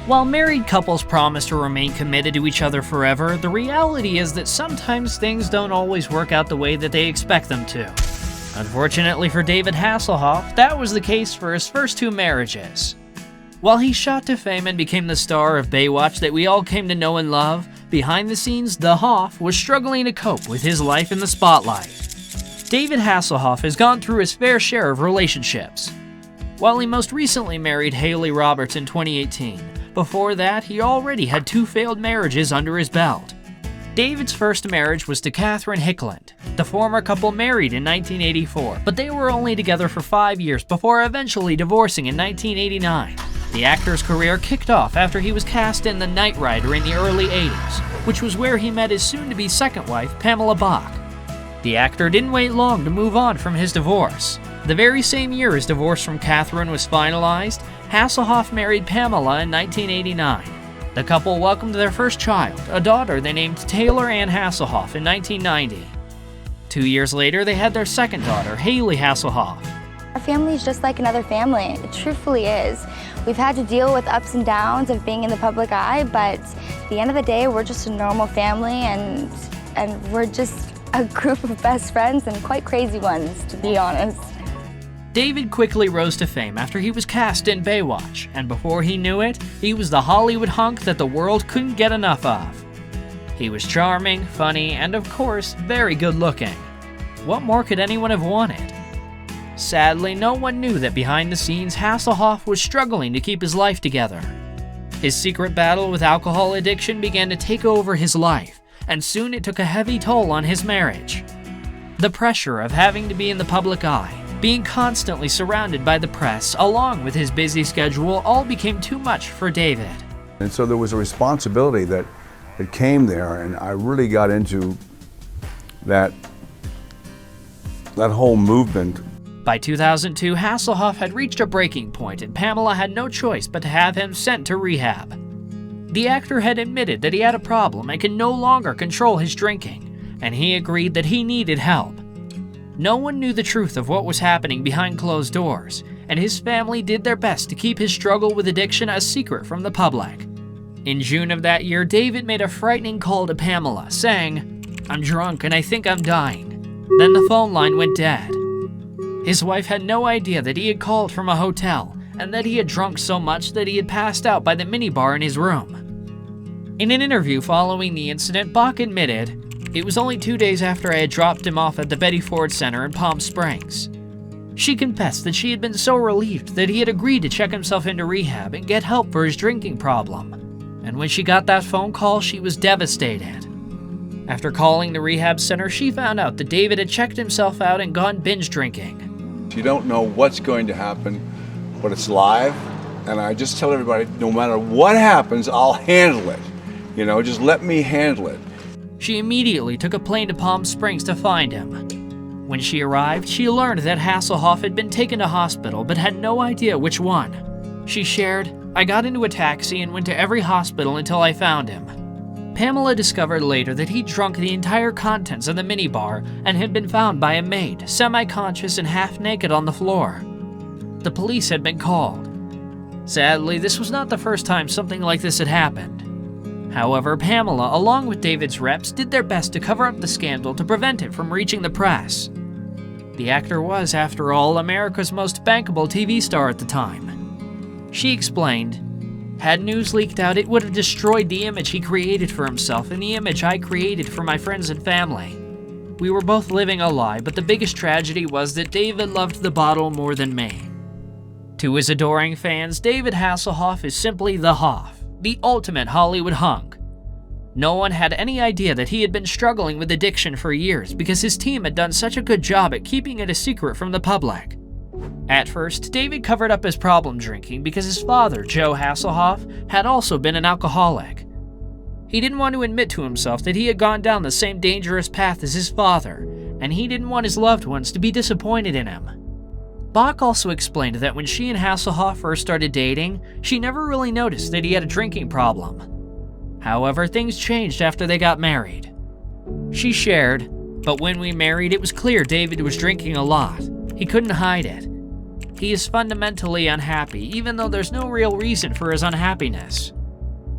While married couples promise to remain committed to each other forever, the reality is that sometimes things don't always work out the way that they expect them to. Unfortunately for David Hasselhoff, that was the case for his first 2 marriages. While he shot to fame and became the star of Baywatch that we all came to know and love, behind the scenes, the Hoff was struggling to cope with his life in the spotlight. David Hasselhoff has gone through his fair share of relationships. While he most recently married Hayley in 2018, before that, he already had 2 failed marriages under his belt. David's first marriage was to Catherine Hickland. The former couple married in 1984, but they were only together for 5 years before eventually divorcing in 1989. The actor's career kicked off after he was cast in The Knight Rider in the early 80s, which was where he met his soon-to-be second wife, Pamela Bach. The actor didn't wait long to move on from his divorce. The very same year his divorce from Catherine was finalized, Hasselhoff married Pamela in 1989. The couple welcomed their first child, a daughter they named Taylor Ann Hasselhoff, in 1990. 2 years later, they had their second daughter, Hayley Hasselhoff. Our family is just like another family. It truthfully is. We've had to deal with ups and downs of being in the public eye, but at the end of the day, we're just a normal family, and we're just a group of best friends, and quite crazy ones, to be honest. David quickly rose to fame after he was cast in Baywatch, and before he knew it, he was the Hollywood hunk that the world couldn't get enough of. He was charming, funny, and of course, very good looking. What more could anyone have wanted? Sadly, no one knew that behind the scenes, Hasselhoff was struggling to keep his life together. His secret battle with alcohol addiction began to take over his life, and soon it took a heavy toll on his marriage. The pressure of having to be in the public eye, being constantly surrounded by the press, along with his busy schedule, all became too much for David. And so there was a responsibility that came there, and I really got into that whole movement. By 2002, Hasselhoff had reached a breaking point, and Pamela had no choice but to have him sent to rehab. The actor had admitted that he had a problem and could no longer control his drinking, and he agreed that he needed help. No one knew the truth of what was happening behind closed doors, and his family did their best to keep his struggle with addiction a secret from the public. In June of that year, David made a frightening call to Pamela, saying, "I'm drunk and I think I'm dying." Then the phone line went dead. His wife had no idea that he had called from a hotel, and that he had drunk so much that he had passed out by the minibar in his room. In an interview following the incident, Bach admitted, "It was only 2 days after I had dropped him off at the Betty Ford Center in Palm Springs." She confessed that she had been so relieved that he had agreed to check himself into rehab and get help for his drinking problem. And when she got that phone call, she was devastated. After calling the rehab center, she found out that David had checked himself out and gone binge drinking. You don't know what's going to happen, but it's live, and I just tell everybody, no matter what happens, I'll handle it. Just let me handle it. She immediately took a plane to Palm Springs to find him. When she arrived, she learned that Hasselhoff had been taken to hospital but had no idea which one. She shared, "I got into a taxi and went to every hospital until I found him." Pamela discovered later that he'd drunk the entire contents of the minibar and had been found by a maid, semi-conscious and half-naked on the floor. The police had been called. Sadly, this was not the first time something like this had happened. However, Pamela, along with David's reps, did their best to cover up the scandal to prevent it from reaching the press. The actor was, after all, America's most bankable TV star at the time. She explained, "Had news leaked out, it would have destroyed the image he created for himself and the image I created for my friends and family. We were both living a lie, but the biggest tragedy was that David loved the bottle more than me." To his adoring fans, David Hasselhoff is simply the Hoff, the ultimate Hollywood hunk. No one had any idea that he had been struggling with addiction for years because his team had done such a good job at keeping it a secret from the public. At first, David covered up his problem drinking because his father, Joe Hasselhoff, had also been an alcoholic. He didn't want to admit to himself that he had gone down the same dangerous path as his father, and he didn't want his loved ones to be disappointed in him. Bach also explained that when she and Hasselhoff first started dating, she never really noticed that he had a drinking problem. However, things changed after they got married. She shared, "But when we married, it was clear David was drinking a lot. He couldn't hide it. He is fundamentally unhappy, even though there's no real reason for his unhappiness.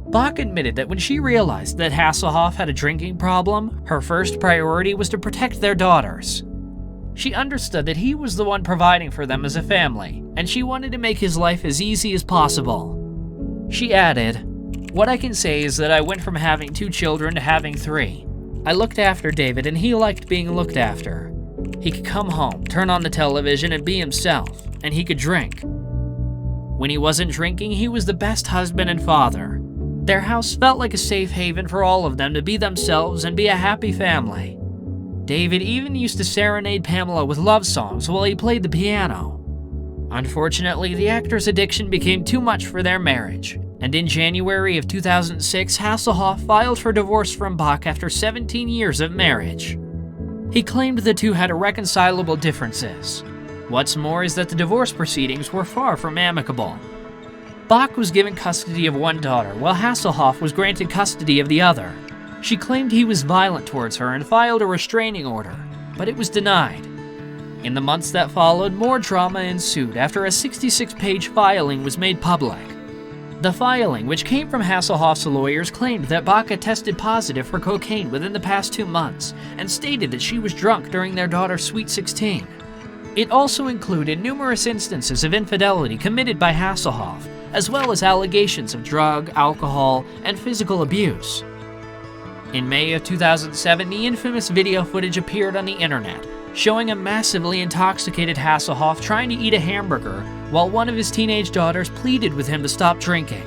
Bach admitted that when she realized that Hasselhoff had a drinking problem, her first priority was to protect their daughters. She understood that he was the one providing for them as a family, and she wanted to make his life as easy as possible. She added, "What I can say is that I went from having 2 children to having 3. I looked after David and he liked being looked after. He could come home, turn on the television and be himself, and he could drink. When he wasn't drinking, he was the best husband and father. Their house felt like a safe haven for all of them to be themselves and be a happy family. David even used to serenade Pamela with love songs while he played the piano. Unfortunately, the actor's addiction became too much for their marriage, and in January of 2006, Hasselhoff filed for divorce from Bach after 17 years of marriage. He claimed the two had irreconcilable differences. What's more is that the divorce proceedings were far from amicable. Bach was given custody of one daughter, while Hasselhoff was granted custody of the other. She claimed he was violent towards her and filed a restraining order, but it was denied. In the months that followed, more drama ensued after a 66-page filing was made public. The filing, which came from Hasselhoff's lawyers, claimed that Bach had tested positive for cocaine within the past 2 months and stated that she was drunk during their daughter's Sweet 16. It also included numerous instances of infidelity committed by Hasselhoff, as well as allegations of drug, alcohol, and physical abuse. In May of 2007, the infamous video footage appeared on the internet, showing a massively intoxicated Hasselhoff trying to eat a hamburger while one of his teenage daughters pleaded with him to stop drinking.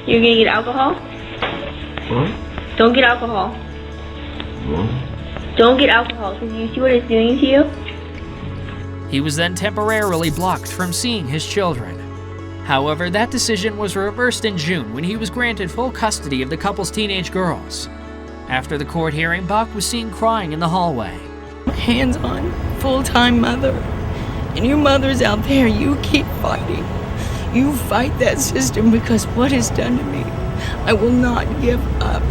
You're gonna get alcohol? What? Don't get alcohol. What? Don't get alcohol, because you see what it's doing to you? He was then temporarily blocked from seeing his children. However, that decision was reversed in June when he was granted full custody of the couple's teenage girls. After the court hearing, Bach was seen crying in the hallway. Hands-on, full-time mother. And your mother's out there, you keep fighting. You fight that system because what is done to me, I will not give up.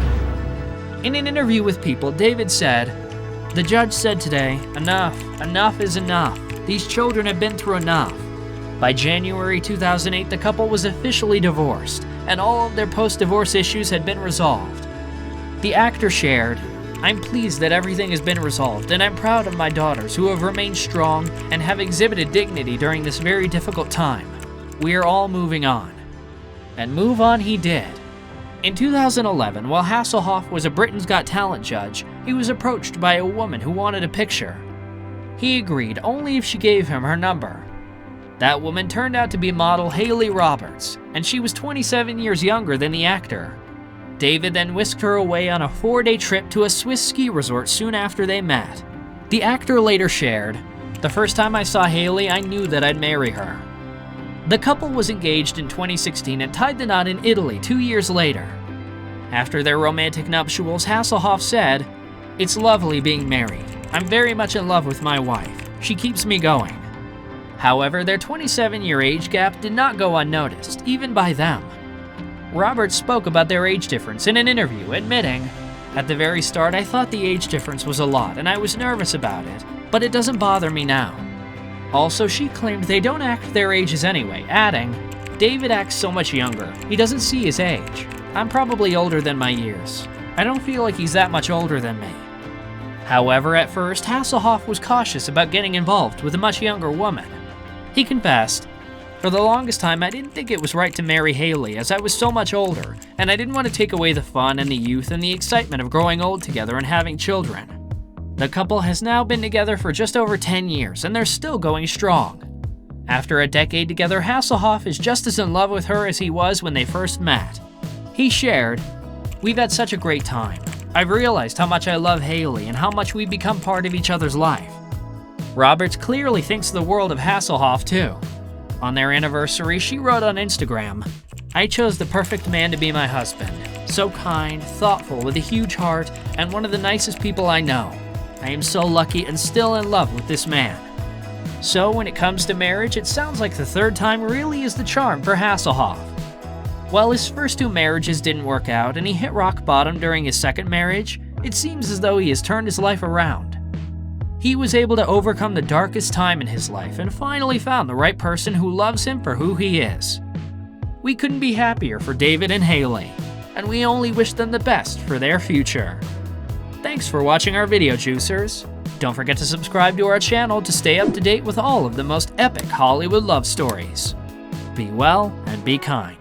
In an interview with People, David said, "The judge said today, enough is enough. These children have been through enough." By January 2008, the couple was officially divorced, and all of their post-divorce issues had been resolved. The actor shared, "I'm pleased that everything has been resolved, and I'm proud of my daughters who have remained strong and have exhibited dignity during this very difficult time. We are all moving on." And move on he did. In 2011, while Hasselhoff was a Britain's Got Talent judge, he was approached by a woman who wanted a picture. He agreed only if she gave him her number. That woman turned out to be model Hayley Roberts, and she was 27 years younger than the actor. David then whisked her away on a 4-day trip to a Swiss ski resort soon after they met. The actor later shared, "The first time I saw Hayley, I knew that I'd marry her." The couple was engaged in 2016 and tied the knot in Italy 2 years later. After their romantic nuptials, Hasselhoff said, "It's lovely being married. I'm very much in love with my wife. She keeps me going." However, their 27-year age gap did not go unnoticed, even by them. Roberts spoke about their age difference in an interview, admitting, "At the very start, I thought the age difference was a lot, and I was nervous about it, but it doesn't bother me now." Also, she claimed they don't act their ages anyway, adding, "David acts so much younger. He doesn't see his age. I'm probably older than my years. I don't feel like he's that much older than me." However, at first, Hasselhoff was cautious about getting involved with a much younger woman. He confessed, "For the longest time, I didn't think it was right to marry Hayley as I was so much older, and I didn't want to take away the fun and the youth and the excitement of growing old together and having children." The couple has now been together for just over 10 years, and they're still going strong. After a decade together, Hasselhoff is just as in love with her as he was when they first met. He shared, "We've had such a great time. I've realized how much I love Hayley and how much we've become part of each other's life." Roberts clearly thinks the world of Hasselhoff too. On their anniversary, she wrote on Instagram, "I chose the perfect man to be my husband. So kind, thoughtful, with a huge heart, and one of the nicest people I know. I am so lucky and still in love with this man." So when it comes to marriage, it sounds like the third time really is the charm for Hasselhoff. While his first 2 marriages didn't work out and he hit rock bottom during his second marriage, it seems as though he has turned his life around. He was able to overcome the darkest time in his life and finally found the right person who loves him for who he is. We couldn't be happier for David and Hayley, and we only wish them the best for their future. Thanks for watching our video, Juicers. Don't forget to subscribe to our channel to stay up to date with all of the most epic Hollywood love stories. Be well and be kind.